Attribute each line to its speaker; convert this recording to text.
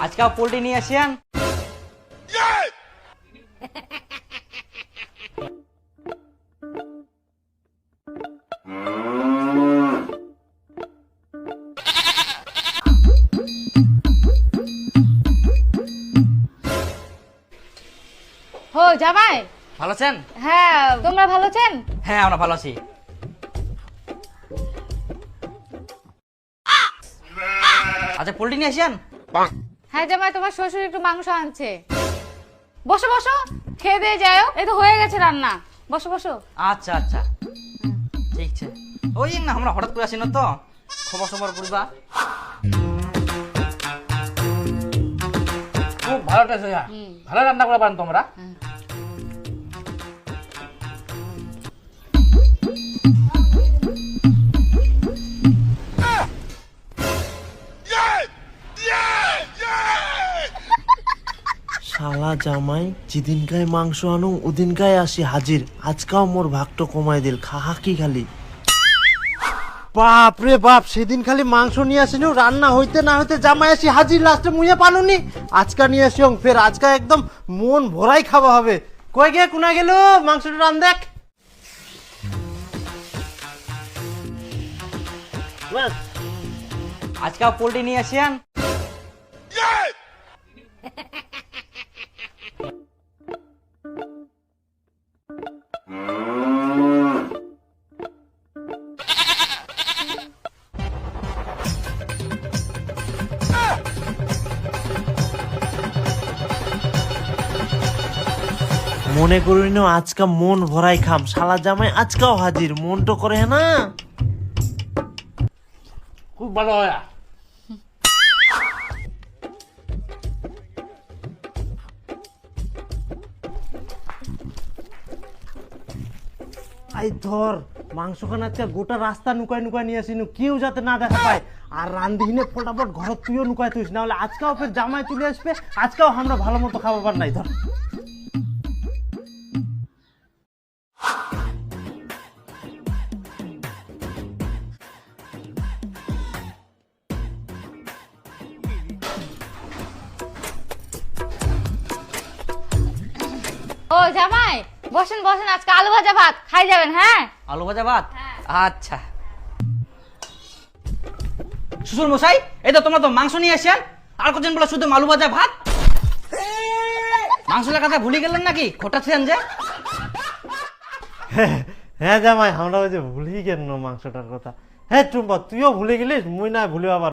Speaker 1: আজকে পোল্ট্রি নিয়ে আসেন।
Speaker 2: হো জামাই,
Speaker 1: ভালো আছেন?
Speaker 2: হ্যাঁ তোমরা ভালো আছেন?
Speaker 1: হ্যাঁ আমরা ভালো আছি। আচ্ছা পোল্ট্রি নিয়ে আসেন।
Speaker 2: হ্যাঁ জামাই, তোমার শ্বশুর একটু মাংস আনছে। বসো বসো, খেয়ে দিয়ে যাও, এই তো হয়ে গেছে রান্না। বসো বসো।
Speaker 1: আচ্ছা আচ্ছা ঠিক আছে। ওই না আমরা হঠাৎ করে আসি না তো, খবর সবর করবা। খুব ভালো টেস্ট হয়, ভালো রান্না করে পারেন তোমরা।
Speaker 3: শালা জামাই যেদিনকায় মাংস আনু ওদিনকায় আসি হাজির। আজকাও মোর ভাগটো কমাই দিল, খাহা কি খালি। বাপ রে বাপ, সেদিন খালি মাংস নিয়ে আসিনু, রান্না হইতে না হইতে জামাই আসি হাজির, লাস্টে মুইয়ে পালুনি। আজকা নিয়ে আসিও ফের, আজকা একদম মন ভরাই খাওয়া হবে। কই গে কোনা গেল মাংসটা রান দেখ।
Speaker 1: আজকে পোল্ট্রি নিয়ে আসেন।
Speaker 3: মনে করিন আজকা মন ভরাই খাম, শালা জামাই আজকাও হাজির, মন তো করে না।
Speaker 1: খুব ভালো হয়।
Speaker 3: আই ধর মাংস খানা আজকে গোটা রাস্তা নুকাই নুকাই নিয়ে আসিনু, কেউ যাতে না দেখা পায়। আর রান্ধিনে ফটাফট ঘর তুইও নুকাই তুইস, না হলে আজকাও ফের জামাই চলে আসবে, আজকাও আমরা ভালো মতো খাবার নাই। ধর
Speaker 2: ও জামাই, বসেন বসেন, আজকে আলু ভাজা ভাত খাই যাবেন। হ্যাঁ
Speaker 1: আলু ভাজা ভাত। আচ্ছা শ্বশুর মশাই, এই তো তোমরা তো মাংস নিয়ে আসেন, আর কজন বলে শুধু আলু ভাজা ভাত। মাংসের কথা ভুলে গেলেন নাকি? খোটাচ্ছেন যে।
Speaker 3: হ্যাঁ জামাই, আমরা ওই যে ভুলেই গেল মাংসটার কথা। হ্যাঁ টুম্পা, তুইও ভুলে গেলিস, মুই না ভুলে আবার।